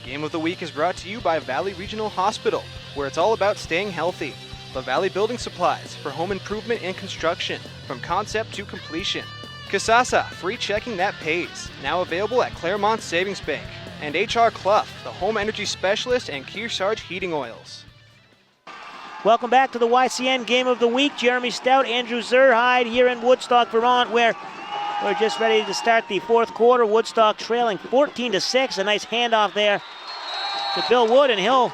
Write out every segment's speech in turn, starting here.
Game of the Week is brought to you by Valley Regional Hospital, where it's all about staying healthy. The Valley Building Supplies for home improvement and construction, from concept to completion. Kasasa, free checking that pays, now available at Claremont Savings Bank. And HR Clough, the home energy specialist and Kearsarge Heating Oils. Welcome back to the YCN Game of the Week. Jeremy Stout, Andrew Zerhide here in Woodstock, Vermont, where we're just ready to start the fourth quarter. Woodstock trailing 14-6. A nice handoff there to Bill Wood, and he'll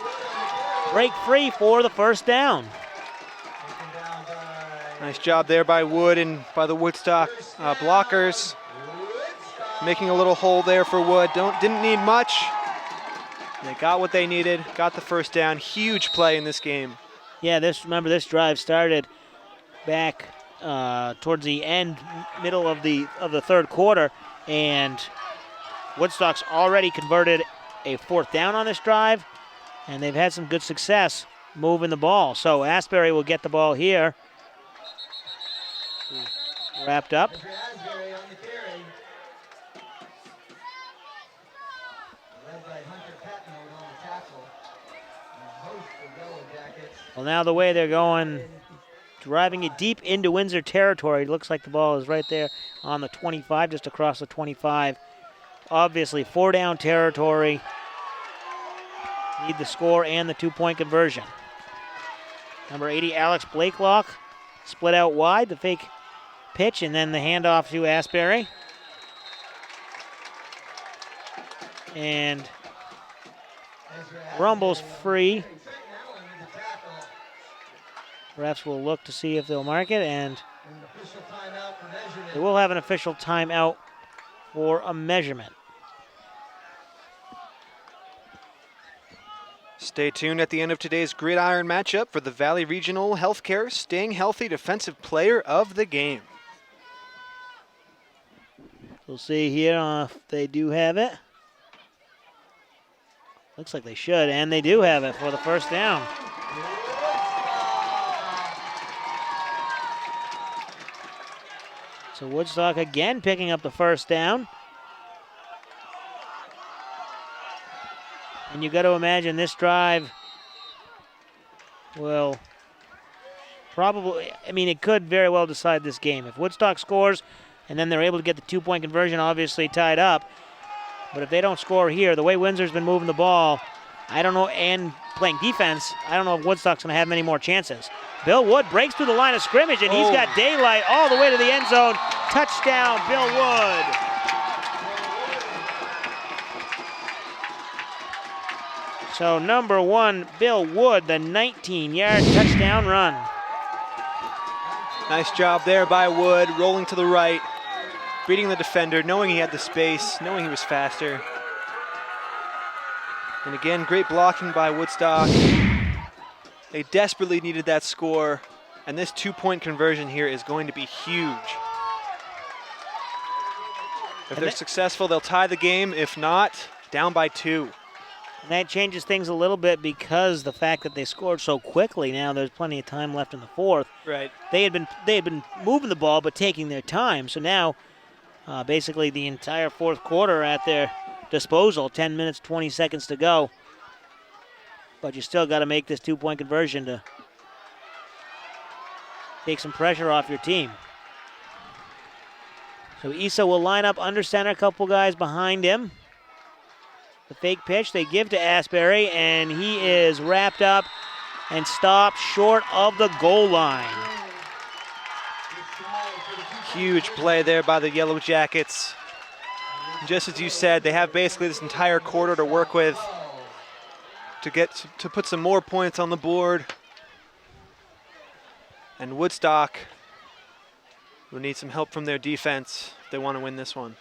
break free for the first down. Nice job there by Wood and by the Woodstock blockers. Making a little hole there for Wood. Didn't need much. They got what they needed, got the first down. Huge play in this game. Yeah, remember this drive started back towards the end, middle of the third quarter, and Woodstock's already converted a fourth down on this drive, and they've had some good success moving the ball. So Asbury will get the ball here. Wrapped up. Well, now the way they're going, driving it deep into Windsor territory. It looks like the ball is right there on the 25, just across the 25. Obviously, 4-down territory. Need the score and the 2-point conversion. Number 80, Alex Blakelock, split out wide, the fake pitch, and then the handoff to Asbury. And Rumble's free. Refs will look to see if they'll mark it, and they will have an official timeout for a measurement. Stay tuned at the end of today's gridiron matchup for the Valley Regional Healthcare Staying Healthy Defensive Player of the Game. We'll see here if they do have it. Looks like they should, and they do have it for the first down. So Woodstock again picking up the first down. And you got to imagine this drive will probably, it could very well decide this game. If Woodstock scores and then they're able to get the 2-point conversion, obviously tied up. But if they don't score here, the way Windsor's been moving the ball, I don't know, and playing defense, I don't know if Woodstock's going to have many more chances. Bill Wood breaks through the line of scrimmage, and he's got daylight all the way to the end zone. Touchdown, Bill Wood. So number 1, Bill Wood, the 19-yard touchdown run. Nice job there by Wood, rolling to the right, beating the defender, knowing he had the space, knowing he was faster. And again, great blocking by Woodstock. They desperately needed that score, and this 2-point conversion here is going to be huge. If they're successful, they'll tie the game. If not, down by 2. And that changes things a little bit because the fact that they scored so quickly. Now there's plenty of time left in the fourth. Right. They had been moving the ball but taking their time. So now basically the entire fourth quarter at their disposal, 10 minutes, 20 seconds to go. But you still got to make this 2-point conversion to take some pressure off your team. So Issa will line up under center, a couple guys behind him. The fake pitch they give to Asbury, and he is wrapped up and stopped short of the goal line. Huge play there by the Yellow Jackets. Just as you said, they have basically this entire quarter to work with to put some more points on the board. And Woodstock will need some help from their defense if they want to win this one.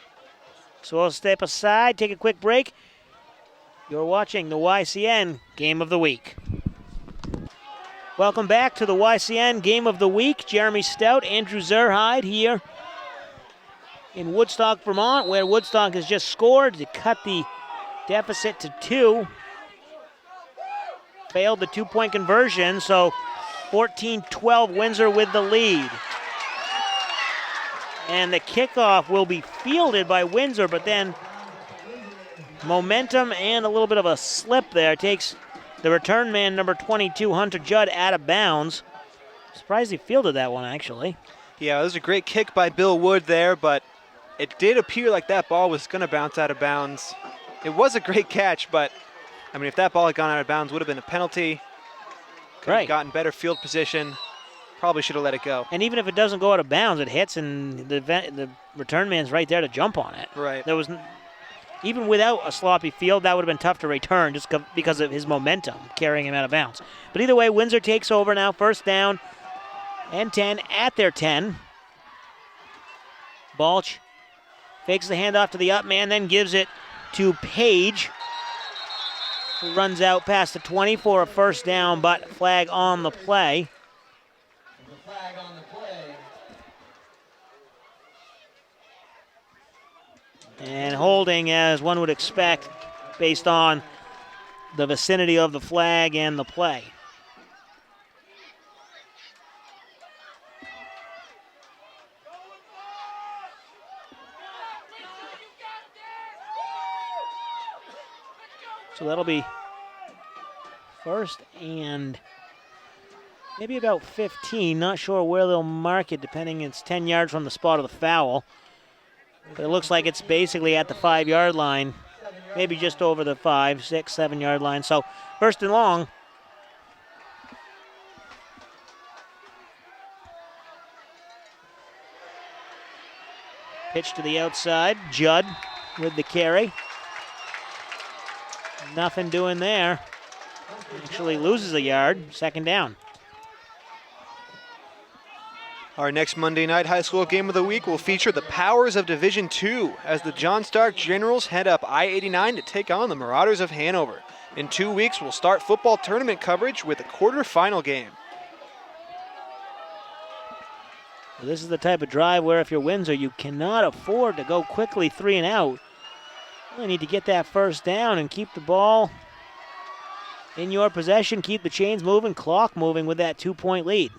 So we'll step aside, take a quick break. You're watching the YCN Game of the Week. Welcome back to the YCN Game of the Week. Jeremy Stout, Andrew Zerhide here in Woodstock, Vermont, where Woodstock has just scored to cut the deficit to 2. Failed the 2-point conversion, so 14-12 Windsor with the lead. And the kickoff will be fielded by Windsor, but then momentum and a little bit of a slip there. Takes the return man, number 22, Hunter Judd, out of bounds. Surprised he fielded that one, actually. Yeah, it was a great kick by Bill Wood there, but it did appear like that ball was going to bounce out of bounds. It was a great catch, but, I mean, if that ball had gone out of bounds, would have been a penalty. Could have gotten better field position. Probably should have let it go. And even if it doesn't go out of bounds, it hits, and the return man's right there to jump on it. Right. There was, even without a sloppy field, that would have been tough to return just because of his momentum carrying him out of bounds. But either way, Windsor takes over now, first down and 10 at their 10. Balch fakes the handoff to the up man, then gives it to Page, who runs out past the 20 for a first down, but flag on the play. And holding, as one would expect, based on the vicinity of the flag and the play. So that'll be first and maybe about 15. Not sure where they'll mark it, depending. It's 10 yards from the spot of the foul. But it looks like it's basically at the 5-yard line, maybe just over the 5, 6, 7-yard line. So first and long. Pitch to the outside. Judd with the carry. Nothing doing there. Actually loses a yard. Second down. Our next Monday night high school game of the week will feature the powers of Division II as the John Stark Generals head up I-89 to take on the Marauders of Hanover. In 2 weeks, we'll start football tournament coverage with a quarterfinal game. Well, this is the type of drive where if you're Windsor, you cannot afford to go quickly 3 and out. You need to get that first down and keep the ball in your possession, keep the chains moving, clock moving with that 2-point lead.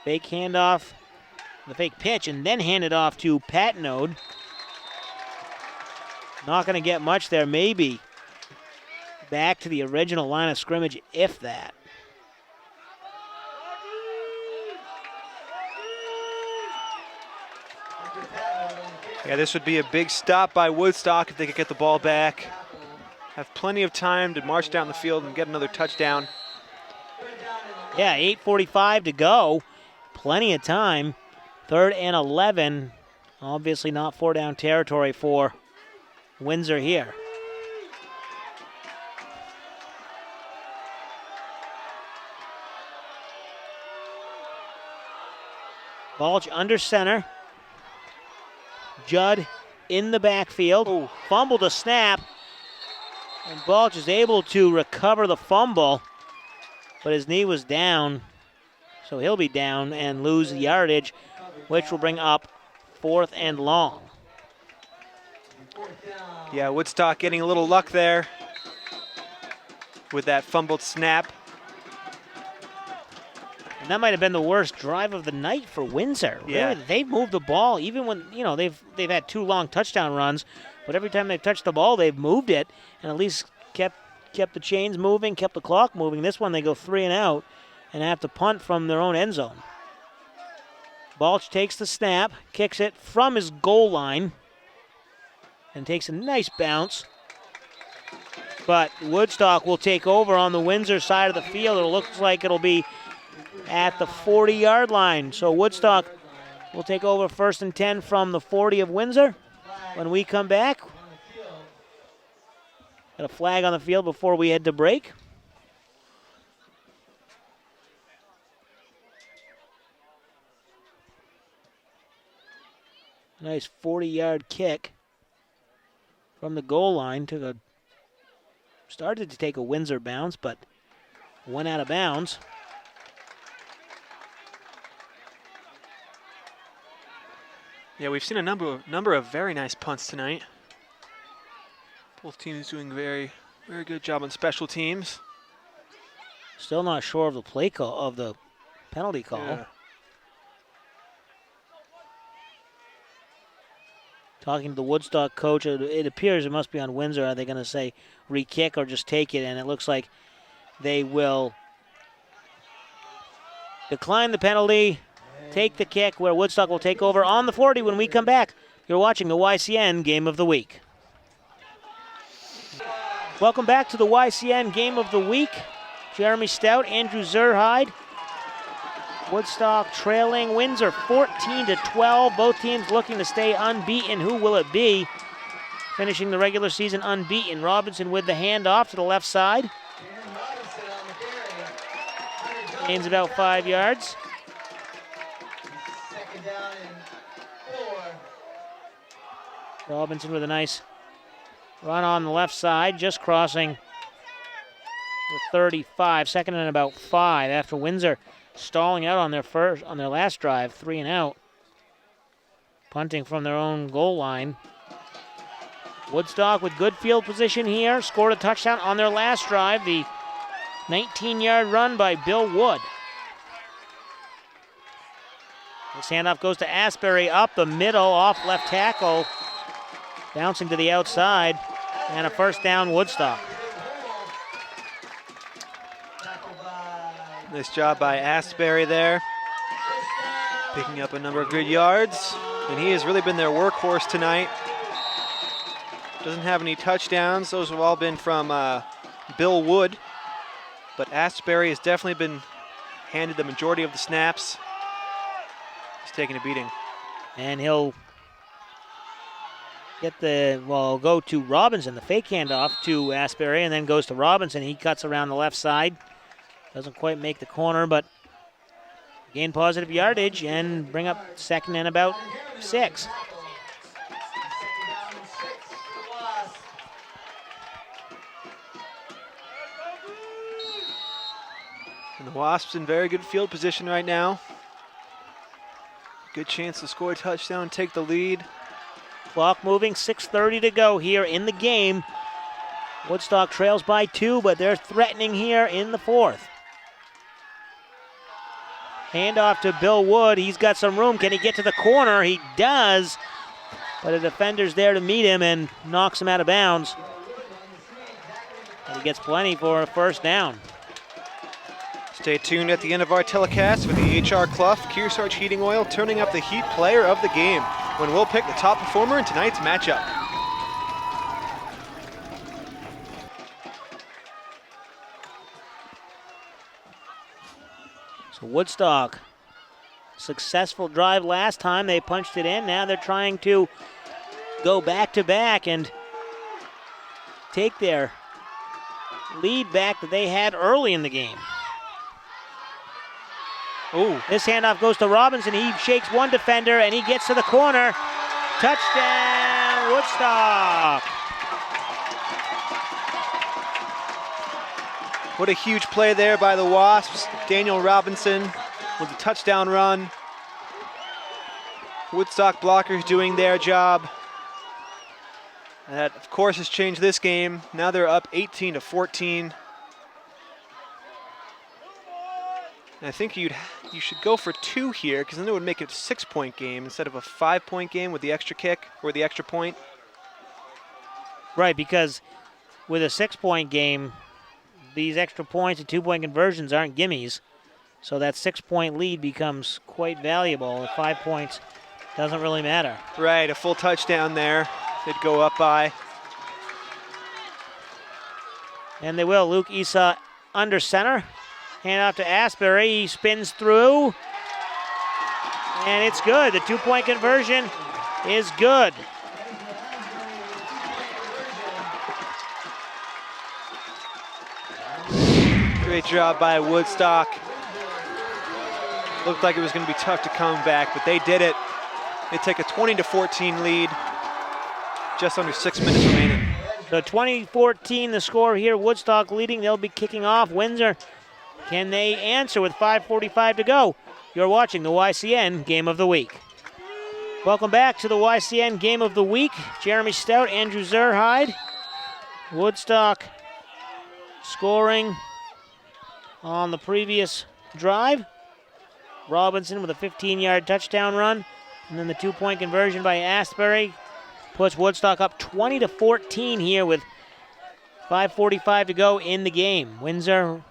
Fake handoff, the fake pitch, and then hand it off to Patnode. Not going to get much there, maybe back to the original line of scrimmage, if that. Yeah, this would be a big stop by Woodstock if they could get the ball back. Have plenty of time to march down the field and get another touchdown. Yeah, 8:45 to go. Plenty of time. 3rd and 11. Obviously not 4-down territory for Windsor here. Balch under center. Judd in the backfield. Ooh. Fumbled a snap. And Balch is able to recover the fumble. But his knee was down. So he'll be down and lose yardage, which will bring up 4th and long. Yeah, Woodstock getting a little luck there with that fumbled snap. And that might have been the worst drive of the night for Windsor. Yeah. Really, they've moved the ball, even when, they've had 2 long touchdown runs, but every time they've touched the ball, they've moved it and at least kept the chains moving, kept the clock moving. This one, they go 3 and out and have to punt from their own end zone. Balch takes the snap, kicks it from his goal line, and takes a nice bounce. But Woodstock will take over on the Windsor side of the field. It looks like it'll be at the 40-yard line. So Woodstock will take over 1st and 10 from the 40 of Windsor. When we come back, got a flag on the field before we head to break. Nice 40-yard kick from the goal line. Started to take a Windsor bounce, but went out of bounds. Yeah, we've seen a number of very nice punts tonight. Both teams doing very, very good job on special teams. Still not sure of the play call, of the penalty call. Yeah. Talking to the Woodstock coach, it appears it must be on Windsor. Are they going to say re-kick or just take it? And it looks like they will decline the penalty, take the kick, where Woodstock will take over on the 40 when we come back. You're watching the YCN Game of the Week. Welcome back to the YCN Game of the Week. Jeremy Stout, Andrew Zerhide. Woodstock trailing Windsor 14-12. Both teams looking to stay unbeaten. Who will it be? Finishing the regular season unbeaten. Robinson with the handoff to the left side. Gains about 5 yards. Robinson with a nice run on the left side, just crossing the 35. Second and about 5 after Windsor stalling out on their last drive, 3 and out. Punting from their own goal line. Woodstock with good field position here, scored a touchdown on their last drive, the 19-yard run by Bill Wood. This handoff goes to Asbury up the middle, off left tackle, bouncing to the outside, and a first down Woodstock. Nice job by Asbury there, picking up a number of good yards, and he has really been their workhorse tonight. Doesn't have any touchdowns. Those have all been from Bill Wood, but Asbury has definitely been handed the majority of the snaps. He's taking a beating. And he'll go to Robinson, the fake handoff to Asbury, and then goes to Robinson. He cuts around the left side. Doesn't quite make the corner, but gain positive yardage and bring up second and about 6. And the Wasps in very good field position right now. Good chance to score a touchdown, take the lead. Clock moving, 6:30 to go here in the game. Woodstock trails by 2, but they're threatening here in the 4th. Handoff to Bill Wood. He's got some room. Can he get to the corner? He does, but a defender's there to meet him and knocks him out of bounds. And he gets plenty for a first down. Stay tuned at the end of our telecast with the HR Clough Kearsarge Heating Oil turning up the Heat Player of the Game when we'll pick the top performer in tonight's matchup. So Woodstock, successful drive last time. They punched it in. Now they're trying to go back-to-back and take their lead back that they had early in the game. Ooh. This handoff goes to Robinson. He shakes one defender, and he gets to the corner. Touchdown, Woodstock. What a huge play there by the Wasps. Daniel Robinson with a touchdown run. Woodstock blockers doing their job. And that, of course, has changed this game. Now they're up 18-14. And I think you should go for 2 here, because then it would make it a 6-point game instead of a 5-point game with the extra kick or the extra point. Right, because with a 6-point game, these extra points and 2-point conversions aren't gimmies. So that 6-point lead becomes quite valuable. At 5 points, doesn't really matter. Right, a full touchdown there. They'd go up by. And they will. Luke Issa under center. Hand off to Asbury. He spins through. And it's good. The 2-point conversion is good. Great job by Woodstock. Looked like it was going to be tough to come back, but they did it. They take a 20-14 lead. Just under 6 minutes remaining. So 20-14 the score here. Woodstock leading. They'll be kicking off. Windsor, can they answer with 5:45 to go? You're watching the YCN Game of the Week. Welcome back to the YCN Game of the Week. Jeremy Stout, Andrew Zerhide. Woodstock scoring on the previous drive. Robinson with a 15-yard touchdown run. And then the 2-point conversion by Asbury. puts Woodstock up 20-14 here with 5:45 to go in the game. Windsor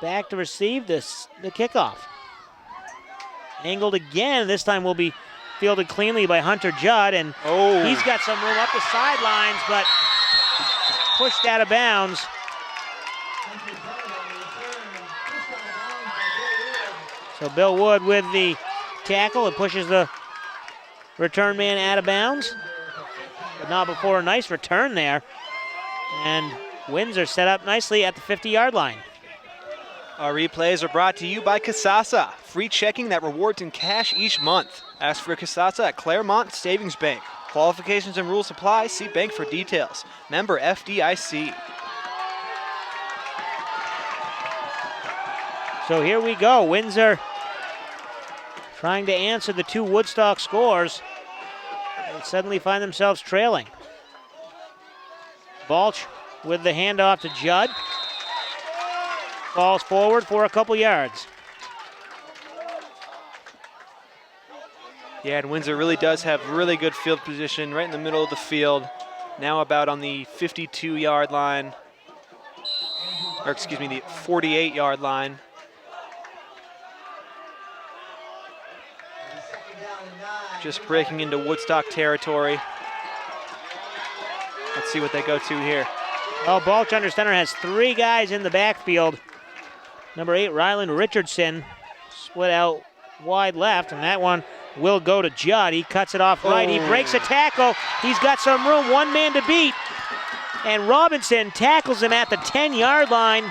back to receive the kickoff. Angled again. This time will be fielded cleanly by Hunter Judd, and he's got some room up the sidelines, but pushed out of bounds. So Bill Wood with the tackle. It pushes the return man out of bounds, but not before a nice return there. And Windsor set up nicely at the 50-yard line. Our replays are brought to you by Kasasa. Free checking that rewards in cash each month. Ask for Kasasa at Claremont Savings Bank. Qualifications and rules apply. See bank for details. Member FDIC. So here we go. Windsor trying to answer the two Woodstock scores and suddenly find themselves trailing. Balch with the handoff to Judd. Falls forward for a couple yards. Yeah, and Windsor really does have really good field position right in the middle of the field. Now about on the 52-yard line, or excuse me, the 48-yard line. Just breaking into Woodstock territory. Let's see what they go to here. Well, Balch under center has three guys in the backfield. Number 8, Ryland Richardson, split out wide left, and that one will go to Judd. He cuts it off right. He breaks a tackle. He's got some room, one man to beat. And Robinson tackles him at the 10-yard line.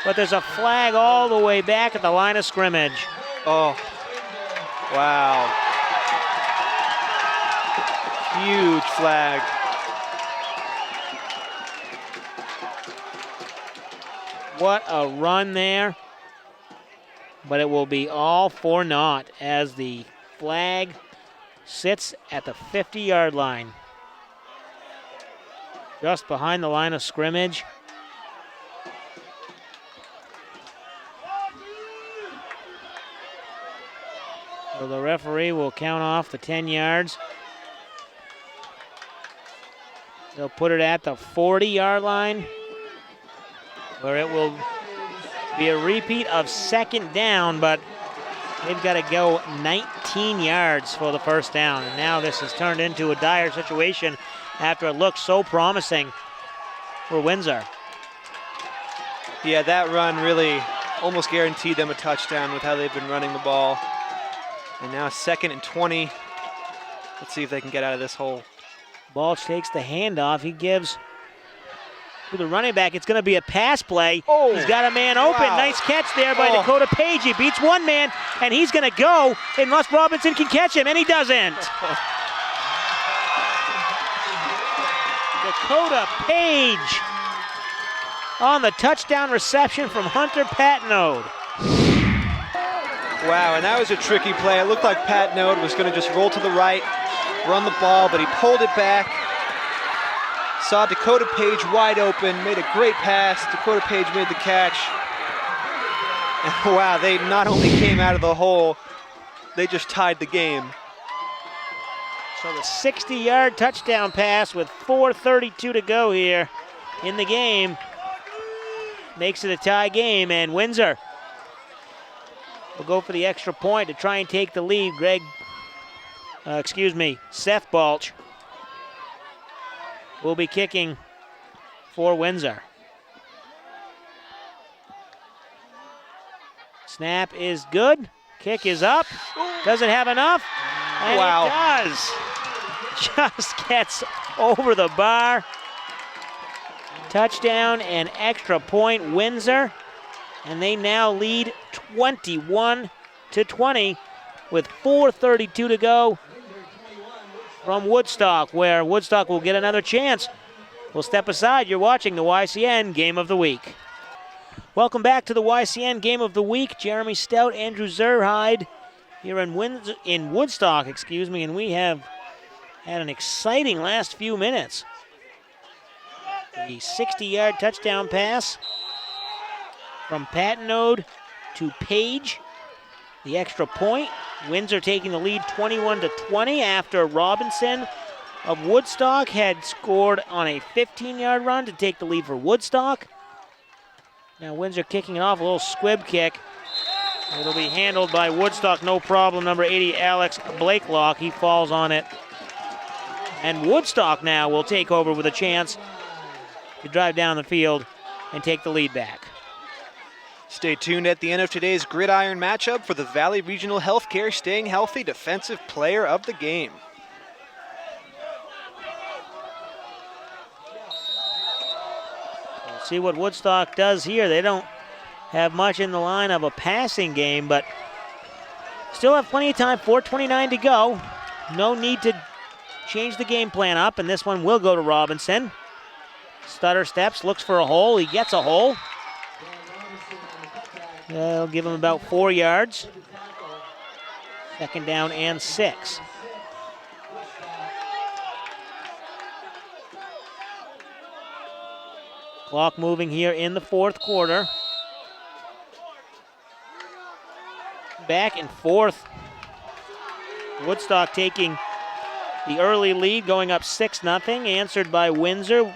But there's a flag all the way back at the line of scrimmage. Oh, wow. Huge flag. What a run there. But it will be all for naught as the flag sits at the 50-yard line. Just behind the line of scrimmage. So the referee will count off the 10 yards. They'll put it at the 40-yard line, where it will be a repeat of second down, but they've got to go 19 yards for the first down. And now this has turned into a dire situation after it looked so promising for Windsor. Yeah, that run really almost guaranteed them a touchdown with how they've been running the ball. And now 2nd and 20. Let's see if they can get out of this hole. Balch takes the handoff. He gives to the running back. It's going to be a pass play. He's got a man open. Wow. Nice catch there by Dakota Page. He beats one man, and he's going to go unless Robinson can catch him, and he doesn't. Dakota Page on the touchdown reception from Hunter Patnode. Wow, and that was a tricky play. It looked like Patnode was going to just roll to the right, run the ball, but he pulled it back. Saw Dakota Page wide open, made a great pass. Dakota Page made the catch. And wow, they not only came out of the hole, they just tied the game. So the 60-yard touchdown pass with 4:32 to go here in the game makes it a tie game, and Windsor will go for the extra point to try and take the lead. Seth Balch will be kicking for Windsor. Snap is good. Kick is up. Does it have enough? And wow. It does. Just gets over the bar. Touchdown and extra point Windsor. And they now lead 21-20 with 4:32 to go from Woodstock, where Woodstock will get another chance. We'll step aside. You're watching the YCN Game of the Week. Welcome back to the YCN Game of the Week. Jeremy Stout, Andrew Zerhide here in Woodstock, and we have had an exciting last few minutes. The 60-yard touchdown pass from Patnode to Page. The extra point Windsor taking the lead 21-20 after Robinson of Woodstock had scored on a 15-yard run to take the lead for Woodstock. Now Windsor kicking it off, a little squib kick. It'll be handled by Woodstock, no problem. Number 80, Alex Blakelock, he falls on it. And Woodstock now will take over with a chance to drive down the field and take the lead back. Stay tuned at the end of today's gridiron matchup for the Valley Regional Healthcare Staying Healthy Defensive Player of the Game. We'll see what Woodstock does here. They don't have much in the line of a passing game, but still have plenty of time. 4:29 to go. No need to change the game plan up, and this one will go to Robinson. Stutter steps, looks for a hole. He gets a hole. They'll give him about 4 yards. 2nd down and 6. Clock moving here in the 4th quarter. Back and forth. Woodstock taking the early lead, going up 6-0, answered by Windsor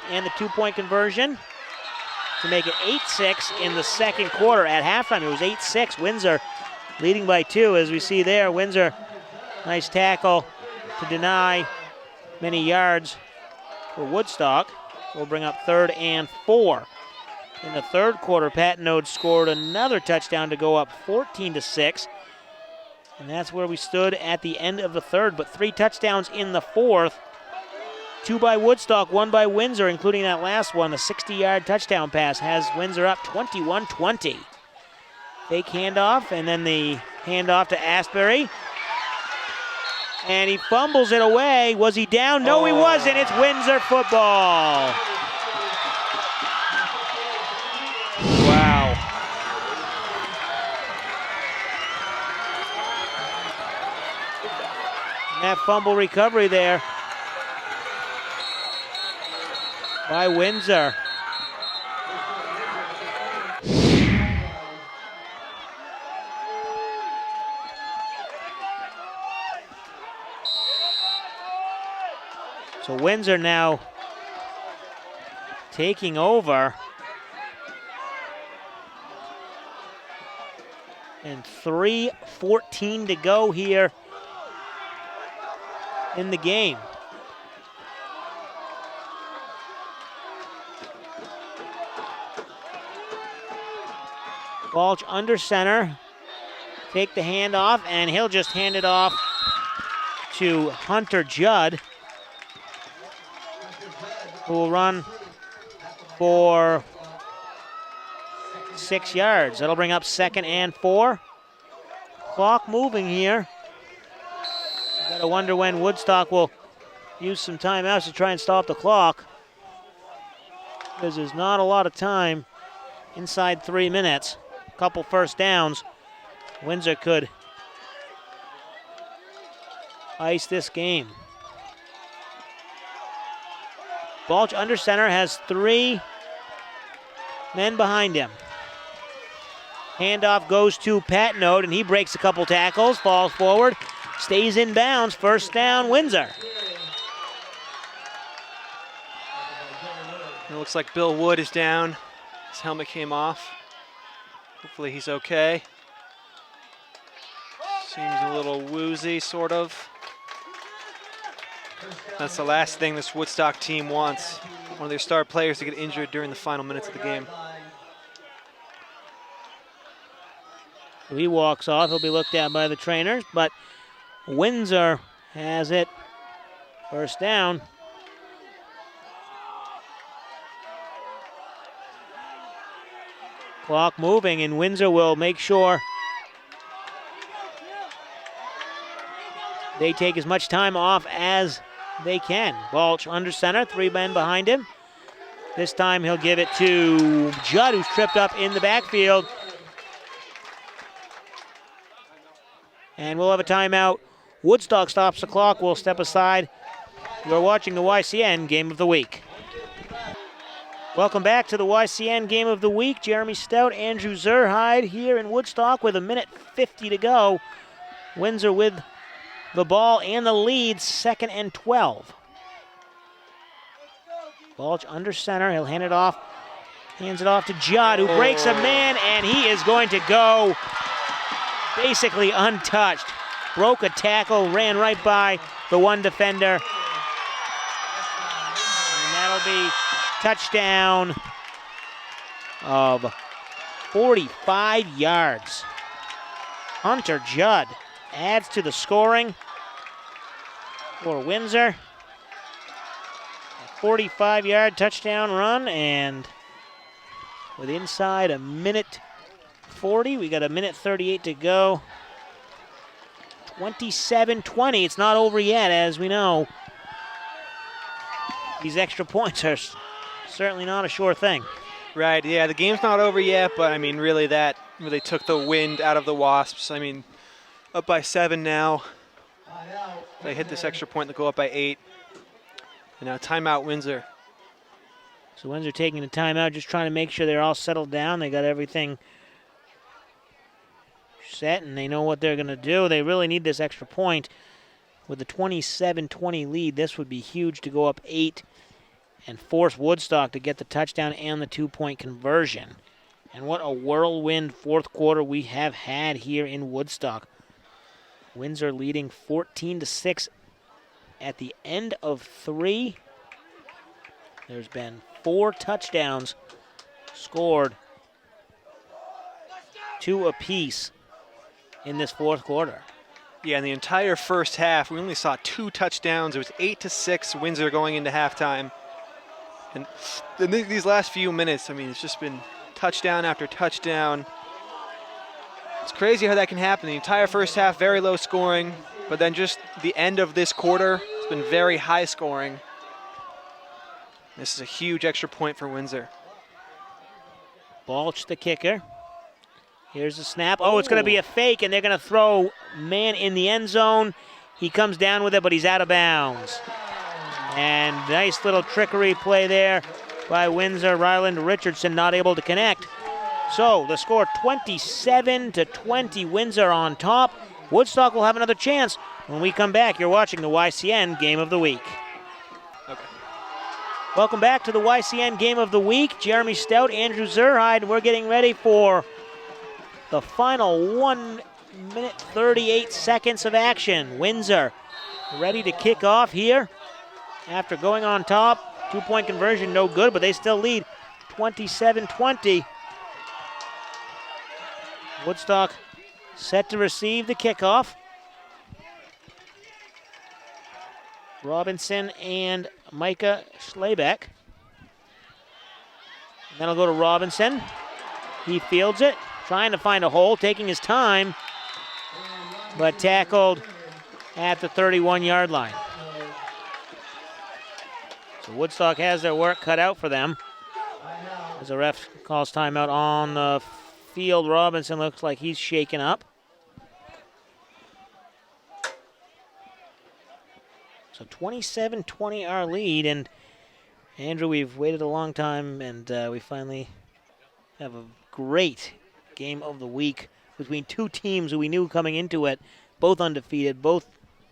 and the 2-point conversion to make it 8-6 in the 2nd quarter. At halftime, it was 8-6. Windsor leading by 2, as we see there. Windsor, nice tackle to deny many yards for Woodstock. We'll bring up 3rd and 4. In the 3rd quarter, Patnode scored another touchdown to go up 14-6. And that's where we stood at the end of the 3rd, but 3 touchdowns in the 4th. 2 by Woodstock, 1 by Windsor, including that last one. The 60-yard touchdown pass has Windsor up 21-20. Fake handoff, and then the handoff to Asbury. And he fumbles it away. Was he down? No, he wasn't. It's Windsor football. Wow. That fumble recovery there by Windsor. So Windsor now taking over. And 3:14 to go here in the game. Balch under center. Take the handoff, and he'll just hand it off to Hunter Judd, who will run for 6 yards. That'll bring up 2nd and 4. Clock moving here. You gotta wonder when Woodstock will use some timeouts to try and stop the clock, because there's not a lot of time inside 3 minutes. A couple first downs. Windsor could ice this game. Balch under center, has 3 men behind him. Handoff goes to Patnode, and he breaks a couple tackles, falls forward, stays in bounds. 1st down, Windsor. It looks like Bill Wood is down. His helmet came off. Hopefully he's okay. Seems a little woozy, sort of. That's the last thing this Woodstock team wants. One of their star players to get injured during the final minutes of the game. He walks off. He'll be looked at by the trainers, but Windsor has it. 1st down. Clock moving, and Windsor will make sure they take as much time off as they can. Balch under center, 3 men behind him. This time he'll give it to Judd, who's tripped up in the backfield. And we'll have a timeout. Woodstock stops the clock. We'll step aside. You're watching the YCN Game of the Week. Welcome back to the YCN Game of the Week. Jeremy Stout, Andrew Zerhide here in Woodstock with 1:50 to go. Windsor with the ball and the lead, 2nd and 12. Balch under center, he'll hand it off. Hands it off to Judd, who breaks a man, and he is going to go basically untouched. Broke a tackle, ran right by the one defender. And that'll be touchdown of 45 yards. Hunter Judd adds to the scoring for Windsor. A 45-yard touchdown run, and with inside a minute 40, we got a minute 38 to go. 27-20, it's not over yet, as we know. These extra points are certainly not a sure thing. Right, yeah, the game's not over yet, but I mean, really that really took the wind out of the Wasps. I mean, up by 7 now. They hit this extra point, they go up by 8. And now timeout Windsor. So Windsor taking the timeout, just trying to make sure they're all settled down. They got everything set, and they know what they're going to do. They really need this extra point. With the 27-20 lead, this would be huge to go up 8 and force Woodstock to get the touchdown and the 2-point conversion. And what a whirlwind fourth quarter we have had here in Woodstock. Windsor leading 14-6 at the end of 3. There's been 4 touchdowns scored, 2 apiece in this fourth quarter. Yeah, in the entire first half, we only saw 2 touchdowns. It was 8-6 Windsor going into halftime. And these last few minutes, I mean, it's just been touchdown after touchdown. It's crazy how that can happen. The entire first half, very low scoring, but then just the end of this quarter, it's been very high scoring. This is a huge extra point for Windsor. Balch, the kicker. Here's the snap. Oh, it's going to be a fake, and they're going to throw man in the end zone. He comes down with it, but he's out of bounds. And nice little trickery play there by Windsor. Ryland Richardson not able to connect. So the score 27-20, Windsor on top. Woodstock will have another chance when we come back. You're watching the YCN Game of the Week. Okay. Welcome back to the YCN Game of the Week. Jeremy Stout, Andrew Zerhide. We're getting ready for the final 1 minute 38 seconds of action. Windsor ready to kick off here after going on top. 2-point conversion, no good, but they still lead 27-20. Woodstock set to receive the kickoff. Robinson and Micah Schlebeck. And then it'll go to Robinson. He fields it, trying to find a hole, taking his time, but tackled at the 31-yard line. So Woodstock has their work cut out for them. As the ref calls timeout on the field, Robinson looks like he's shaken up. So 27-20 our lead, and Andrew, we've waited a long time, and we finally have a great game of the week between 2 teams who we knew coming into it, both undefeated, both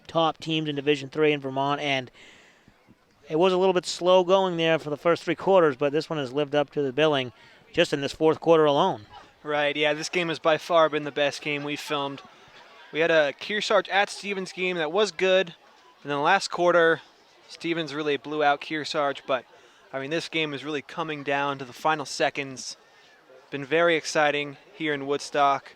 top teams in Division III in Vermont, and it was a little bit slow going there for the first 3 quarters, but this one has lived up to the billing just in this fourth quarter alone. Right, yeah, this game has by far been the best game we've filmed. We had a Kearsarge at Stevens game that was good, and then the last quarter, Stevens really blew out Kearsarge, but I mean, this game is really coming down to the final seconds. Been very exciting here in Woodstock.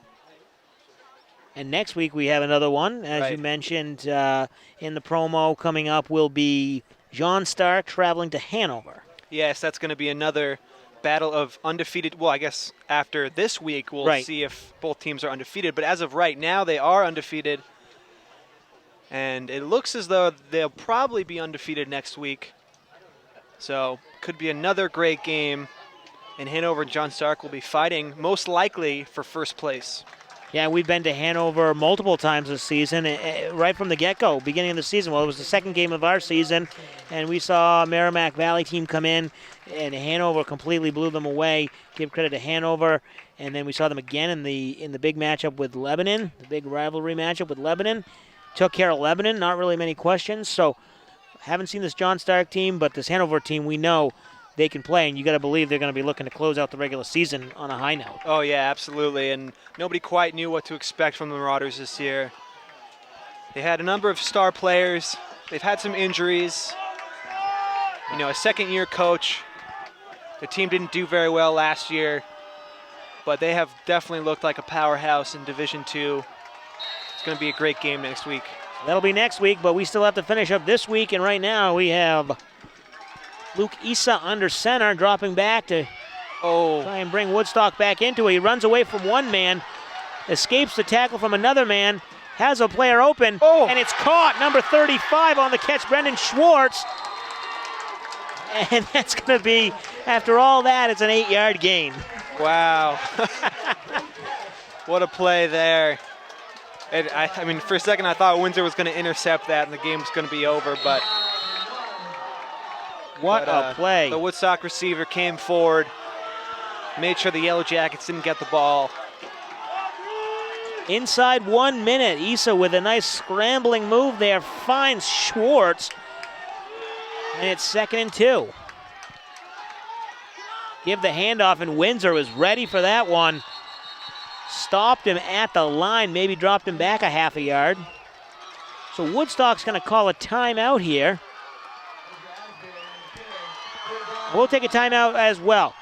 And next week we have another one, as you mentioned in the promo. Coming up will be John Stark traveling to Hanover. Yes, that's going to be another battle of undefeated. Well, I guess after this week we'll see if both teams are undefeated. But as of right now, they are undefeated. And it looks as though they'll probably be undefeated next week. So could be another great game. And Hanover and John Stark will be fighting most likely for first place. Yeah, we've been to Hanover multiple times this season, right from the get-go, beginning of the season. Well, it was the second game of our season, and we saw a Merrimack Valley team come in, and Hanover completely blew them away. Give credit to Hanover, and then we saw them again in the big matchup with Lebanon, the big rivalry matchup with Lebanon. Took care of Lebanon, not really many questions. So, haven't seen this John Stark team, but this Hanover team, we know they can play, and you got to believe they're going to be looking to close out the regular season on a high note. Oh yeah, absolutely, and nobody quite knew what to expect from the Marauders this year. They had a number of star players. They've had some injuries. You know, a second-year coach. The team didn't do very well last year, but they have definitely looked like a powerhouse in Division II. It's going to be a great game next week. That'll be next week, but we still have to finish up this week, and right now we have Luke Issa under center, dropping back to try and bring Woodstock back into it. He runs away from one man, escapes the tackle from another man, has a player open, and it's caught. Number 35 on the catch, Brendan Schwartz. And that's going to be, after all that, it's an 8-yard gain. Wow. What a play there. I mean, for a second I thought Windsor was going to intercept that and the game was going to be over, but what a play. The Woodstock receiver came forward, made sure the Yellow Jackets didn't get the ball. Inside 1 minute, Issa with a nice scrambling move there finds Schwartz, and it's 2nd and 2. Give the handoff, and Windsor was ready for that one. Stopped him at the line, maybe dropped him back a half a yard. So Woodstock's going to call a timeout here. We'll take a timeout as well.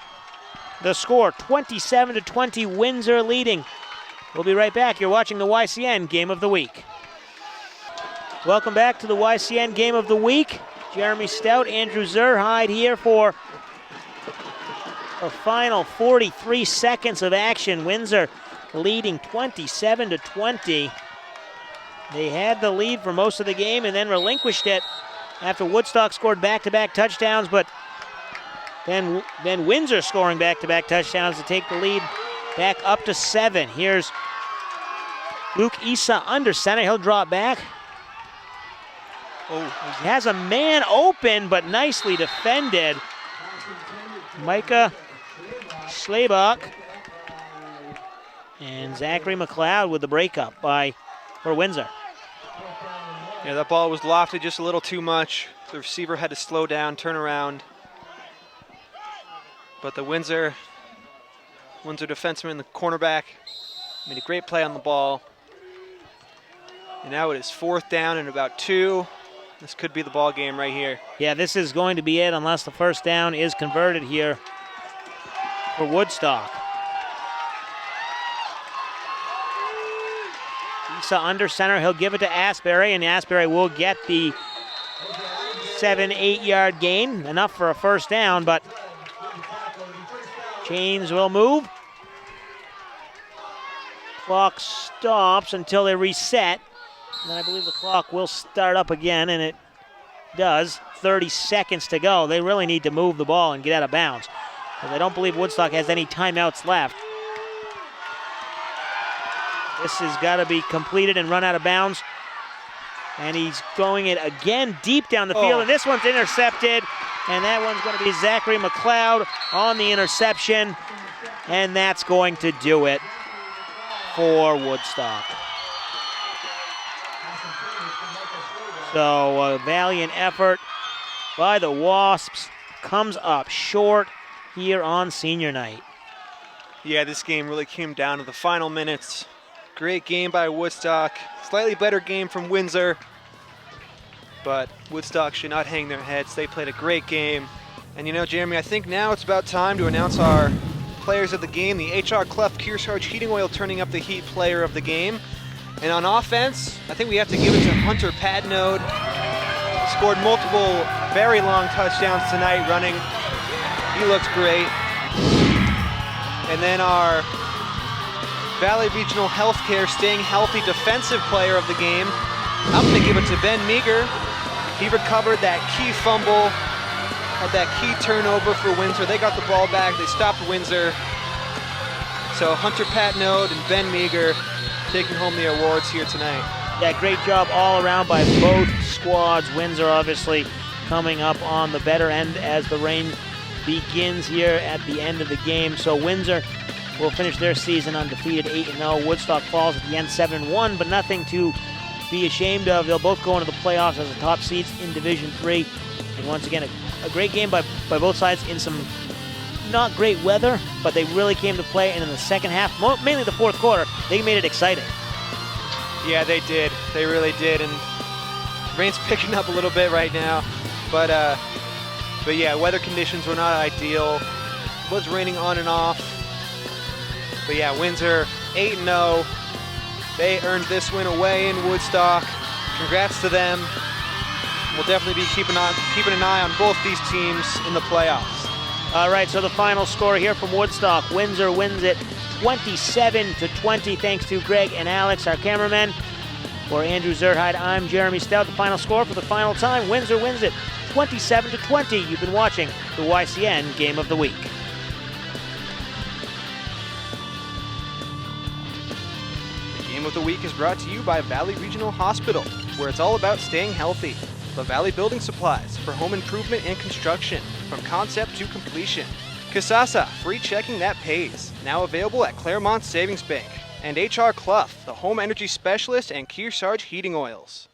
The score, 27-20, Windsor leading. We'll be right back. You're watching the YCN Game of the Week. Welcome back to the YCN Game of the Week. Jeremy Stout, Andrew Zerhide here for a final 43 seconds of action. Windsor leading 27-20. They had the lead for most of the game and then relinquished it after Woodstock scored back-to-back touchdowns, but then Windsor scoring back-to-back touchdowns to take the lead back up to 7. Here's Luke Issa under center. He'll drop back. He has a man open, but nicely defended. Micah Schlabach and Zachary McLeod with the breakup for Windsor. Yeah, that ball was lofted just a little too much. The receiver had to slow down, turn around. But the Windsor defenseman, the cornerback, made a great play on the ball. And now it is 4th down and about 2. This could be the ball game right here. Yeah, this is going to be it unless the first down is converted here for Woodstock. Issa under center. He'll give it to Asbury, and Asbury will get the 7-8 yard gain. Enough for a first down, but chains will move. Clock stops until they reset. And then I believe the clock will start up again, and it does. 30 seconds to go. They really need to move the ball and get out of bounds, because I don't believe Woodstock has any timeouts left. This has got to be completed and run out of bounds. And he's going it again deep down the field, and this one's intercepted. And that one's going to be Zachary McLeod on the interception. And that's going to do it for Woodstock. So a valiant effort by the Wasps comes up short here on senior night. Yeah, this game really came down to the final minutes. Great game by Woodstock. Slightly better game from Windsor. But Woodstock should not hang their heads. They played a great game. And you know, Jeremy, I think now it's about time to announce our players of the game. The H.R. Clough Kearsarge Heating Oil turning up the heat player of the game. And on offense, I think we have to give it to Hunter Padnode. He scored multiple very long touchdowns tonight running. He looks great. And then our Valley Regional Healthcare staying healthy defensive player of the game, I'm going to give it to Ben Meager. He recovered that key fumble, had that key turnover for Windsor. They got the ball back. They stopped Windsor. So Hunter Padnode and Ben Meager taking home the awards here tonight. Yeah, great job all around by both squads. Windsor obviously coming up on the better end as the rain begins here at the end of the game. So Windsor will finish their season undefeated 8-0. Woodstock falls at the end 7-1, but nothing to be ashamed of. They'll both go into the playoffs as the top seeds in Division 3. And once again, a great game by both sides in some not great weather, but they really came to play. And in the second half, mainly the fourth quarter, they made it exciting. Yeah, they did. They really did. And rain's picking up a little bit right now. But yeah, weather conditions were not ideal. It was raining on and off. But yeah, Windsor 8-0. They earned this win away in Woodstock. Congrats to them. We'll definitely be keeping an eye on both these teams in the playoffs. All right, so the final score here from Woodstock. Windsor wins it 27-20, thanks to Greg and Alex, our cameramen. For Andrew Zerhide, I'm Jeremy Stout. The final score for the final time, Windsor wins it 27-20. You've been watching the YCN Game of the Week. The Game of the Week is brought to you by Valley Regional Hospital, where it's all about staying healthy. The Valley Building Supplies for home improvement and construction, from concept to completion. Kasasa, free checking that pays. Now available at Claremont Savings Bank. And HR Clough, the home energy specialist and Kearsarge Heating Oils.